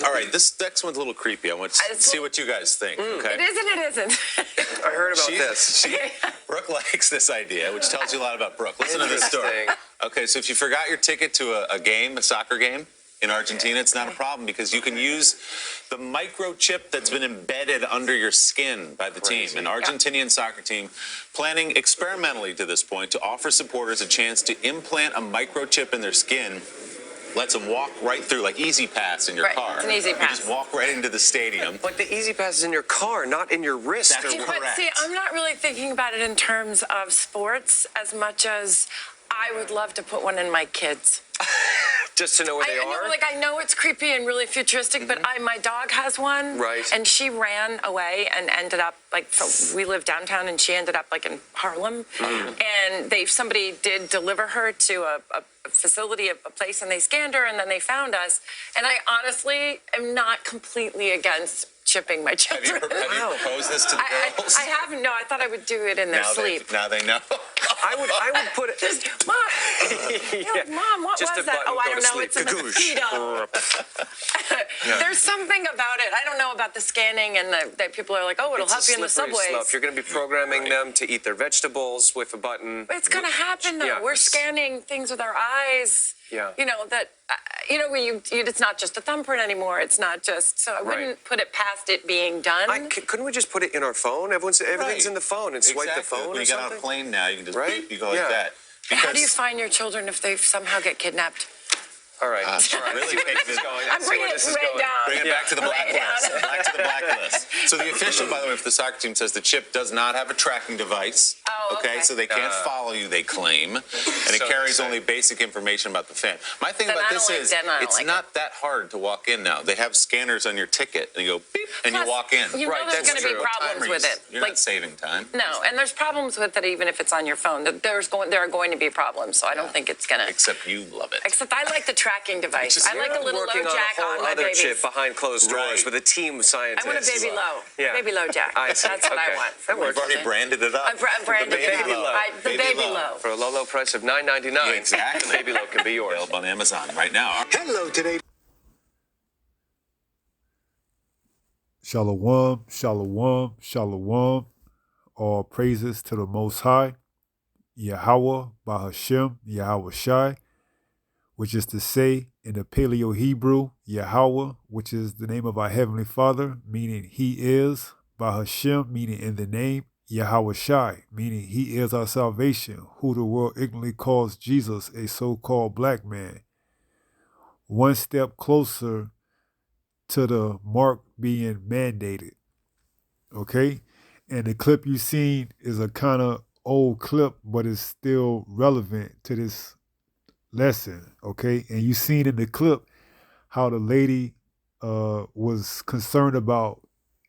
All right, this next one's a little creepy. I want to see what you guys think. Okay. It isn't. I heard about this. Brooke likes this idea, which tells you a lot about Brooke. Listen to this story. Okay, so if you forgot your ticket to a soccer game in Argentina, it's not a problem because you can use the microchip that's been embedded under your skin by the team. An Argentinian soccer team planning experimentally to this point to offer supporters a chance to implant a microchip in their skin. Lets them walk right through, like Easy Pass in your car. It's an Easy Pass. You just walk right into the stadium. But the Easy Pass is in your car, not in your wrist. That's correct. But see, I'm not really thinking about it in terms of sports as much as I would love to put one in my kids. Just to know where they are? I know it's creepy and really futuristic, but my dog has one. Right. And she ran away and ended up, we live downtown, and she ended up, in Harlem. And somebody did deliver her to a facility, a place, and they scanned her, and then they found us. And I honestly am not completely against chipping my children. Have you proposed this to the girls? I haven't. No, I thought I would do it in their sleep. Now they know. I would put it. Mom, Mom, what Just was a that? button, Oh, I go to don't know. sleep. It's a mosquito. There's something about it. I don't know about the scanning and that people are like, oh, it'll help you in the subways. You're going to be programming them to eat their vegetables with a button. It's going to happen, though. Yeah. We're scanning things with our eyes. Yeah. It's not just a thumbprint anymore. It's not just, so I wouldn't put it past it being done. Couldn't we just put it in our phone? Everything's in the phone and swipe the phone When or you get on a something? plane now, you can just beep, you go like that. How do you find your children if they somehow get kidnapped? All right. Really take this going. I'm bringing it right down. Bring it back to the blacklist. Back to the blacklist. So the official, by the way, for the soccer team says the chip does not have a tracking device. Oh, okay. So they can't follow you, they claim. And it carries only basic information about the fan. My thing about this is it's not that hard to walk in now. They have scanners on your ticket, and you go beep, and you walk in. You know there's going to be problems with it. You're not saving time. No, and there's problems with it even if it's on your phone. There are going to be problems, so I don't think it's going to. Except you love it. Except I like the tracking device. I like a little low jack on my babies. Chip behind closed doors with a team of scientists. I want a baby low. Baby low jack. That's what I want. That works. You've already branded it up. I've branded it up. The baby low. For a low, low price of $9.99. Exactly. Baby low can be yours. Available on Amazon right now. Hello today. Shalom, shalom, shalom. All praises to the Most High, Yahweh, Bahashem, Yahweh Shai, which is to say in the Paleo Hebrew, Yahweh, which is the name of our Heavenly Father, meaning He is, Bahashem, meaning in the name, Yahweh Shai, meaning He is our salvation, who the world ignorantly calls Jesus a so-called black man. One step closer to the mark being mandated. Okay? And the clip you seen is a kind of old clip, but it's still relevant to this lesson. Okay? And you seen in the clip how the lady was concerned about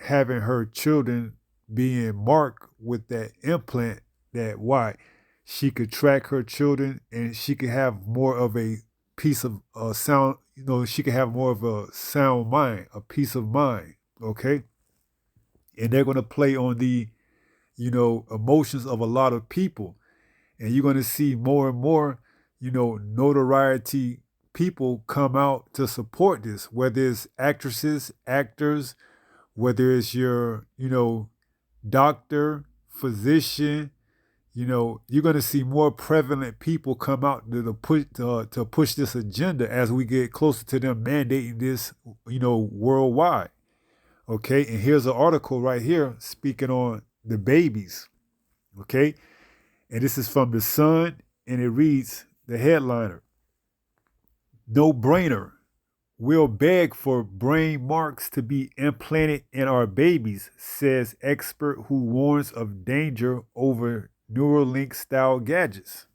having her children being marked with that implant, that why she could track her children and she could have more of a piece of sound, she could have more of a sound mind, a peace of mind, okay? And they're going to play on the, emotions of a lot of people. And you're going to see more and more, notoriety people come out to support this, whether it's actresses, actors, whether it's your, doctor, physician, you're going to see more prevalent people come out to push this agenda as we get closer to them mandating this, worldwide. Okay, and here's an article right here speaking on the babies. Okay, and this is from The Sun, and it reads, the headliner, "No brainer. We'll beg for brain marks to be implanted in our babies," says expert who warns of danger over Neuralink-style gadgets.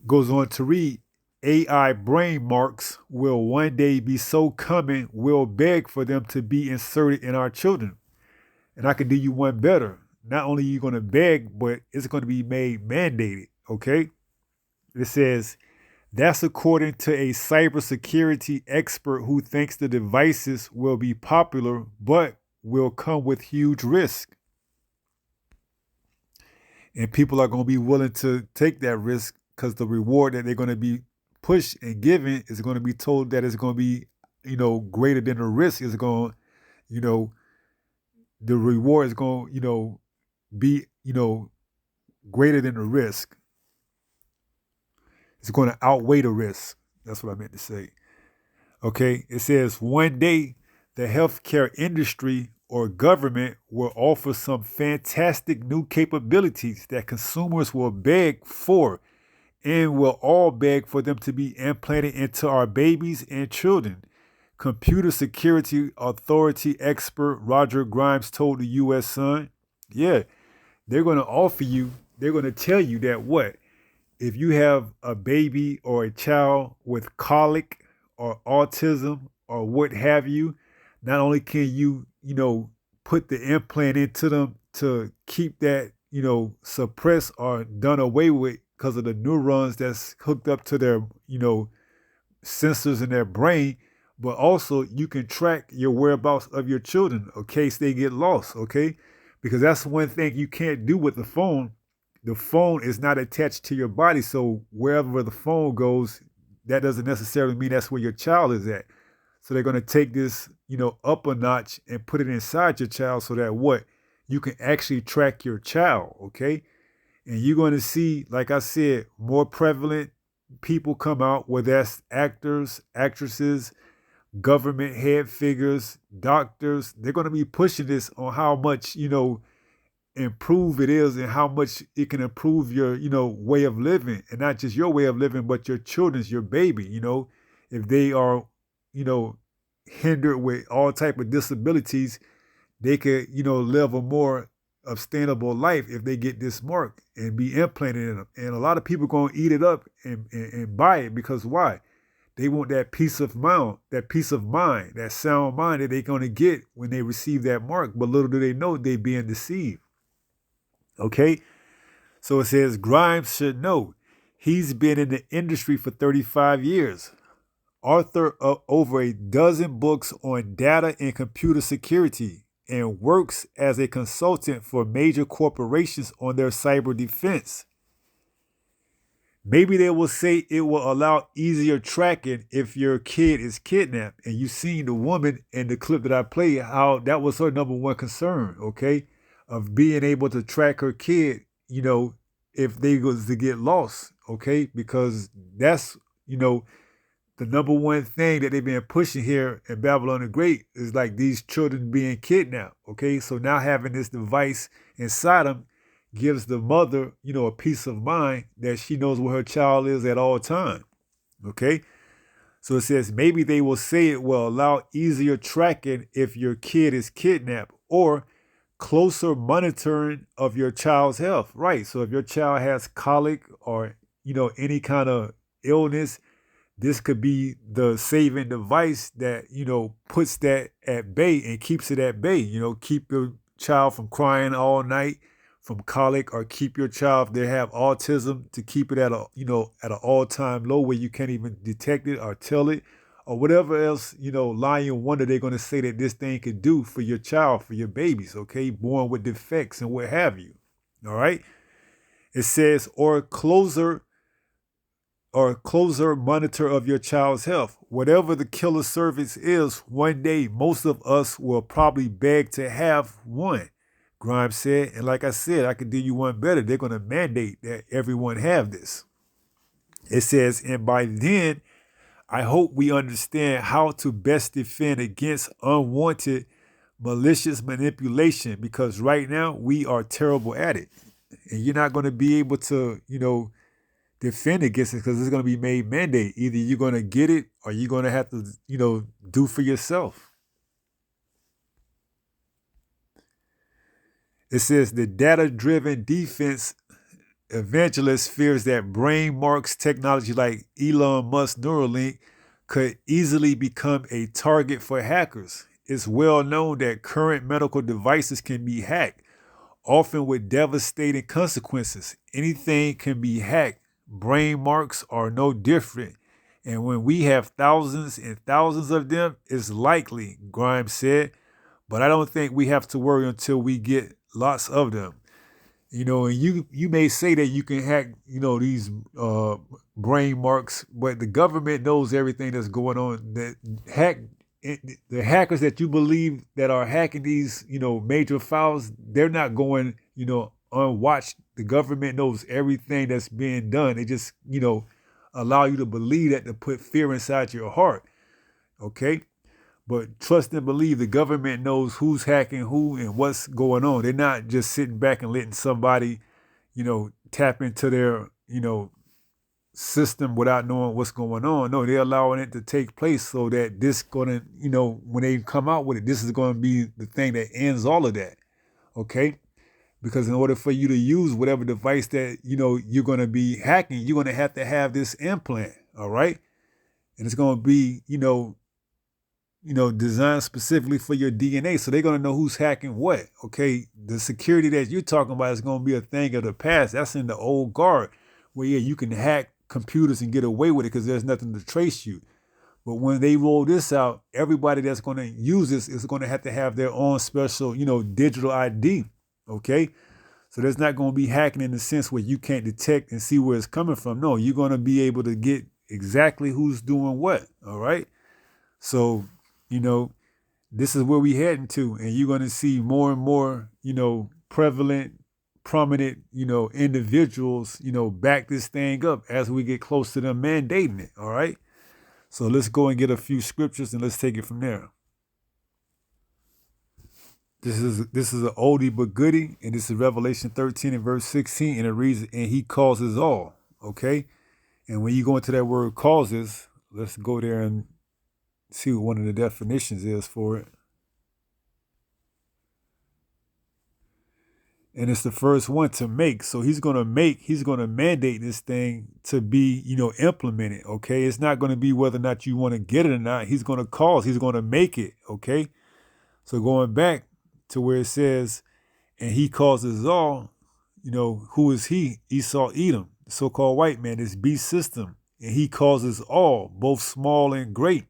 Goes on to read, AI brain marks will one day be so common, we'll beg for them to be inserted in our children. And I can do you one better. Not only are you going to beg, but it's going to be made mandated, okay? It says, that's according to a cybersecurity expert who thinks the devices will be popular, but will come with huge risk. And people are going to be willing to take that risk because the reward that they're going to be pushed and given is going to be told that it's going to be, greater than the risk is going, the reward is going, be, greater than the risk. It's going to outweigh the risk. That's what I meant to say. Okay, it says one day the healthcare industry or government will offer some fantastic new capabilities that consumers will beg for and will all beg for them to be implanted into our babies and children. Computer Security Authority expert Roger Grimes told the U.S. Sun, yeah, they're going to offer you, they're going to tell you that what? If you have a baby or a child with colic or autism or what have you, not only can you, put the implant into them to keep that, suppressed or done away with because of the neurons that's hooked up to their, sensors in their brain, but also you can track your whereabouts of your children in case they get lost, okay? Because that's one thing you can't do with the phone. The phone is not attached to your body, so wherever the phone goes, that doesn't necessarily mean that's where your child is at. So they're going to take this, up a notch and put it inside your child so that what? You can actually track your child, okay? And you're going to see, like I said, more prevalent people come out, whether that's actors, actresses, government head figures, doctors. They're going to be pushing this on how much, improve it is and how much it can improve your, way of living. And not just your way of living, but your children's, your baby, if they are, hindered with all type of disabilities, they could, live a more sustainable life if they get this mark and be implanted in them. And a lot of people going to eat it up and buy it because why? They want that peace of mind, that sound mind that they're going to get when they receive that mark. But little do they know they're being deceived. Okay? So it says Grimes should know. He's been in the industry for 35 years. Author of over a dozen books on data and computer security, and works as a consultant for major corporations on their cyber defense. Maybe they will say it will allow easier tracking if your kid is kidnapped. And you've seen the woman in the clip that I played, how that was her number one concern, okay, of being able to track her kid, if they was to get lost, okay, because that's, the number one thing that they've been pushing here in Babylon the Great is like these children being kidnapped, okay? So now having this device inside them gives the mother, a peace of mind that she knows where her child is at all times, okay? So it says maybe they will say it will allow easier tracking if your kid is kidnapped or closer monitoring of your child's health, right? So if your child has colic or, any kind of illness, this could be the saving device that, puts that at bay and keeps it at bay. Keep your child from crying all night from colic, or keep your child, if they have autism, to keep it at at an all-time low where you can't even detect it or tell it, or whatever else, lying wonder they're going to say that this thing could do for your child, for your babies, okay, born with defects and what have you. All right. It says, or closer monitor of your child's health. Whatever the killer service is, one day most of us will probably beg to have one, Grimes said. And like I said, I could do you one better. They're going to mandate that everyone have this. It says, and by then, I hope we understand how to best defend against unwanted malicious manipulation, because right now we are terrible at it. And you're not going to be able to, defend against it because it's going to be made mandate. Either you're going to get it or you're going to have to, do for yourself. It says the data-driven defense evangelist fears that brain marks technology like Elon Musk Neuralink could easily become a target for hackers. It's well known that current medical devices can be hacked, often with devastating consequences. Anything can be hacked. Brain marks are no different. And when we have thousands and thousands of them, it's likely, Grimes said. But I don't think we have to worry until we get lots of them. You know, and you may say that you can hack, you know, these brain marks, but the government knows everything that's going on. The hackers that you believe that are hacking these, you know, major files, they're not going, you know, unwatched. The government knows everything that's being done. They just, you know, allow you to believe that to put fear inside your heart. Okay? But trust and believe the government knows who's hacking who and what's going on. They're not just sitting back and letting somebody, you know, tap into their, you know, system without knowing what's going on. No, they're allowing it to take place so that this gonna, you know, when they come out with it, this is gonna be the thing that ends all of that. Okay? Because in order for you to use whatever device that, you know, you're gonna be hacking, you're gonna have to have this implant, all right? And it's gonna be, designed specifically for your DNA. So they're going to know who's hacking what. Okay. The security that you're talking about is going to be a thing of the past. That's in the old guard where, yeah, you can hack computers and get away with it because there's nothing to trace you. But when they roll this out, everybody that's going to use this is going to have their own special, you know, digital ID. Okay. So there's not going to be hacking in the sense where you can't detect and see where it's coming from. No, you're going to be able to get exactly who's doing what. All right. So, you know, this is where we heading to, and you're going to see more and more, you know, prevalent, prominent, you know, individuals, you know, back this thing up as we get close to them mandating it. All right. So let's go and get a few scriptures and let's take it from there. This is an oldie but goodie, and this is Revelation 13 and verse 16, and it reads, and he causes all. Okay. And when you go into that word causes, let's go there and see what one of the definitions is for it. And it's the first one to make. So he's going to mandate this thing to be, you know, implemented. Okay. It's not going to be whether or not you want to get it or not. He's going to make it. Okay. So going back to where it says, and he causes all, you know, who is he? Esau, Edom, the so-called white man, this beast system. And he causes all, both small and great,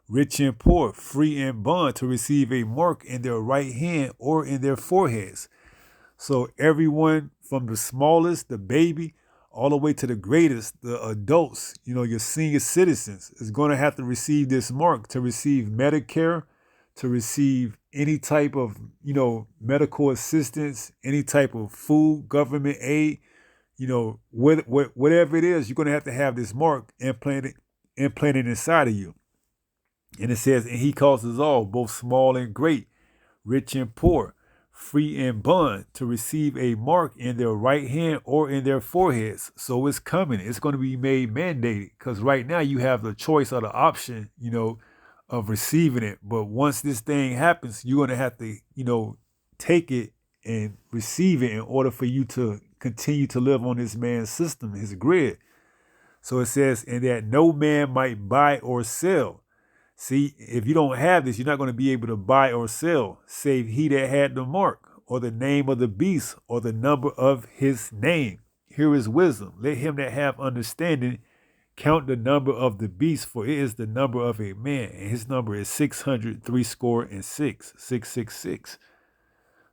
rich and poor, free and bond, to receive a mark in their right hand or in their foreheads. So everyone from the smallest, the baby, all the way to the greatest, the adults, you know, your senior citizens, is going to have to receive this mark to receive Medicare, to receive any type of, you know, medical assistance, any type of food, government aid, you know, whatever it is, you're going to have this mark implanted inside of you. And it says, and he causes all, both small and great, rich and poor, free and bond, to receive a mark in their right hand or in their foreheads. So it's coming. It's going to be made mandated, because right now you have the choice or the option, you know, of receiving it. But once this thing happens, you're going to have to, you know, take it and receive it in order for you to continue to live on this man's system, his grid. So it says, and that no man might buy or sell. See, if you don't have this, you're not going to be able to buy or sell, save he that had the mark, or the name of the beast, or the number of his name. Here is wisdom. Let him that have understanding count the number of the beast, for it is the number of a man, and his number is 666.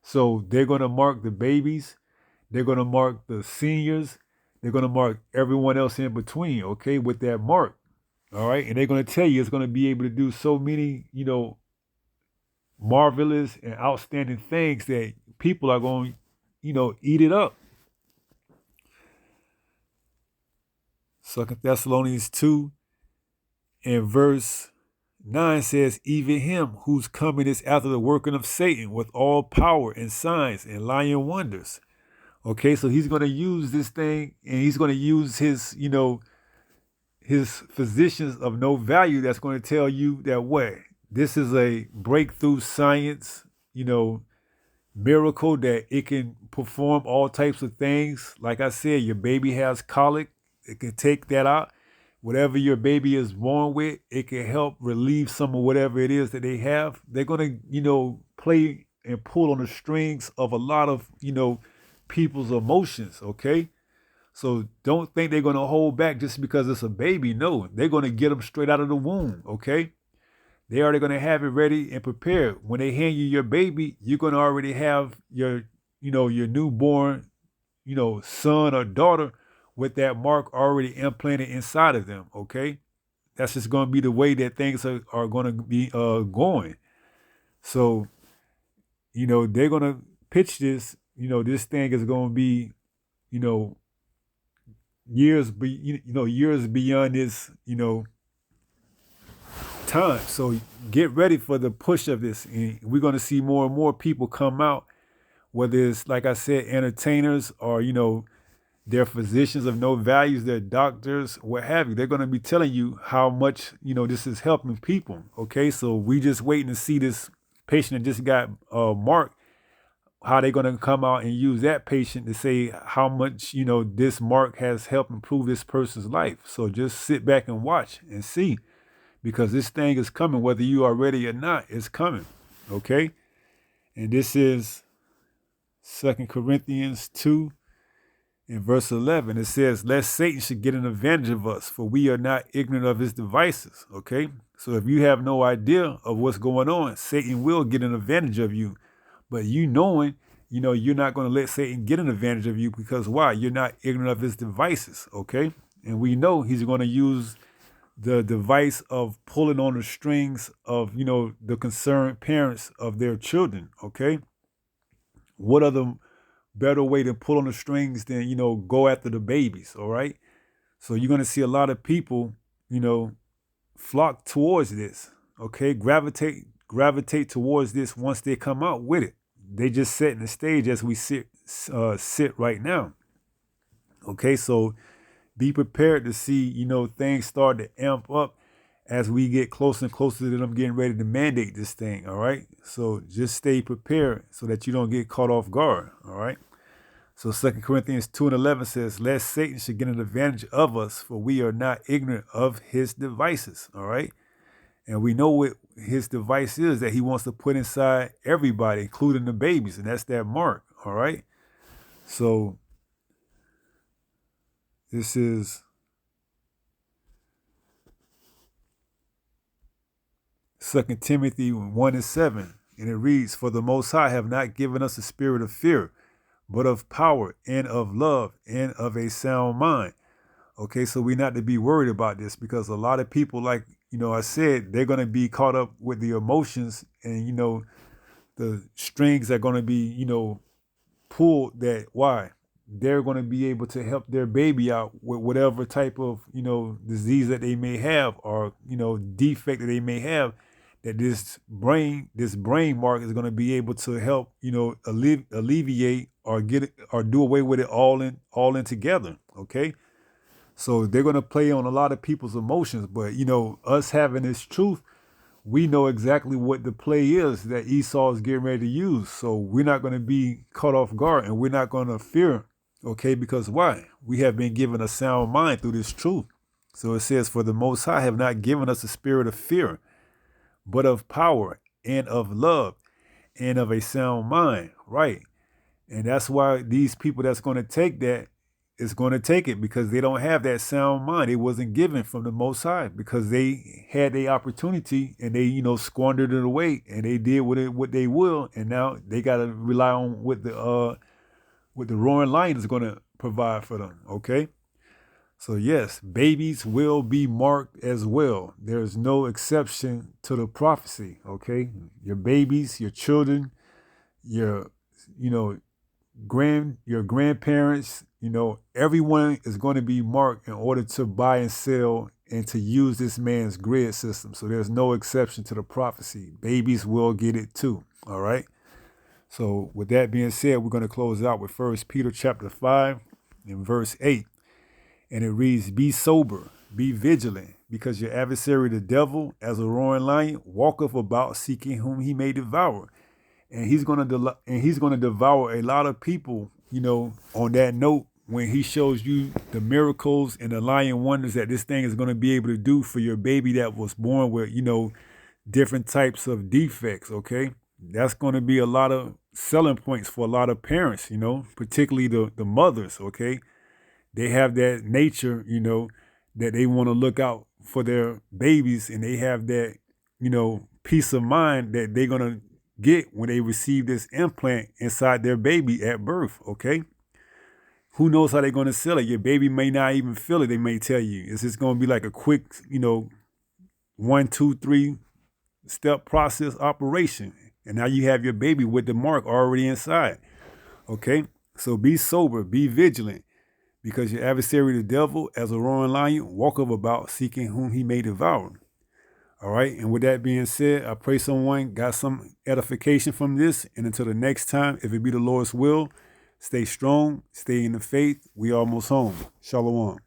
So they're going to mark the babies. They're going to mark the seniors. They're going to mark everyone else in between, okay, with that mark. All right. And they're going to tell you it's going to be able to do so many, you know, marvelous and outstanding things that people are going, you know, eat it up. 2 Thessalonians 2 and verse 9 says, even him whose coming is after the working of Satan with all power and signs and lying wonders. Okay, so he's going to use this thing, and he's going to use his, you know, his physicians of no value that's going to tell you that what? This is a breakthrough science, you know, miracle that it can perform all types of things. Like I said, your baby has colic. It can take that out. Whatever your baby is born with, it can help relieve some of whatever it is that they have. They're going to, you know, play and pull on the strings of a lot of, you know, people's emotions, okay? So don't think they're going to hold back just because it's a baby. No, they're going to get them straight out of the womb, okay? They're already going to have it ready and prepared. When they hand you your baby, you're going to already have your, you know, your newborn son or daughter with that mark already implanted inside of them. Okay, that's just going to be the way that things are going to be going. So, they're going to pitch this. This thing is going to be, you know, years beyond this, time. So get ready for the push of this. And we're going to see more and more people come out, whether it's, like I said, entertainers or, they're physicians of no values, they're doctors, what have you. They're going to be telling you how much, this is helping people. Okay, so we just waiting to see this patient that just got marked, how they're going to come out and use that patient to say how much, this mark has helped improve this person's life. So just sit back and watch and see, because this thing is coming, whether you are ready or not, it's coming. Okay, and this is 2 Corinthians 2. In verse 11, it says, lest Satan should get an advantage of us, for we are not ignorant of his devices. Okay, so if you have no idea of what's going on, Satan will get an advantage of you. But knowing, you're not going to let Satan get an advantage of you, because why? You're not ignorant of his devices. Okay, and we know he's going to use the device of pulling on the strings of, the concerned parents of their children. Okay, what other better way to pull on the strings than, go after the babies. All right. So you're going to see a lot of people, flock towards this. Okay. Gravitate towards this once they come out with it. They just setting the stage as we sit right now. Okay. So be prepared to see, things start to amp up as we get closer and closer to them getting ready to mandate this thing. All right. So just stay prepared so that you don't get caught off guard. All right. So 2 Corinthians 2:11 says, lest Satan should get an advantage of us, for we are not ignorant of his devices. All right. And we know what his device is, that he wants to put inside everybody, including the babies. And that's that mark. All right. So this is 2 Timothy 1:7. And it reads, for the Most High have not given us a spirit of fear, but of power and of love and of a sound mind. Okay, so we're not to be worried about this, because a lot of people, like, I said, they're going to be caught up with the emotions, and, the strings are going to be, pulled that why they're going to be able to help their baby out with whatever type of, disease that they may have, or, defect that they may have, that this brain mark is going to be able to help, alleviate or get it or do away with it all in together. Okay. So they're going to play on a lot of people's emotions, but us having this truth, we know exactly what the play is that Esau is getting ready to use. So we're not going to be caught off guard, and we're not going to fear. Okay. Because why? We have been given a sound mind through this truth. So it says, for the Most High have not given us a spirit of fear, but of power and of love and of a sound mind. Right. And that's why these people that's going to take that is going to take it, because they don't have that sound mind. It wasn't given from the Most High, because they had the opportunity and they, squandered it away, and they did what they will. And now they got to rely on what the roaring lion is going to provide for them. Okay. So yes, babies will be marked as well. There's no exception to the prophecy. Okay. Your babies, your children, your grandparents, everyone is going to be marked in order to buy and sell and to use this man's grid system. So there's no exception to the prophecy. Babies will get it too. All right. So with that being said, we're going to close out with 1 Peter chapter 5 and verse 8. And it reads, be sober, be vigilant, because your adversary, the devil, as a roaring lion, walketh about seeking whom he may devour. And he's going to devour a lot of people, on that note, when he shows you the miracles and the lying wonders that this thing is going to be able to do for your baby that was born with, different types of defects. Okay. That's going to be a lot of selling points for a lot of parents, particularly the mothers. Okay. They have that nature, that they want to look out for their babies, and they have that, peace of mind that they're going to get when they receive this implant inside their baby at birth. Okay. who knows how they're going to sell it? Your baby may not even feel it. They may tell you. It's just going to be like a quick, 1, 2, 3 step process operation. And now you have your baby with the mark already inside. Okay? So be sober, be vigilant, because your adversary, the devil, as a roaring lion, walketh about seeking whom he may devour. All right? And with that being said, I pray someone got some edification from this. And until the next time, if it be the Lord's will, stay strong, stay in the faith. We almost home. Shalom.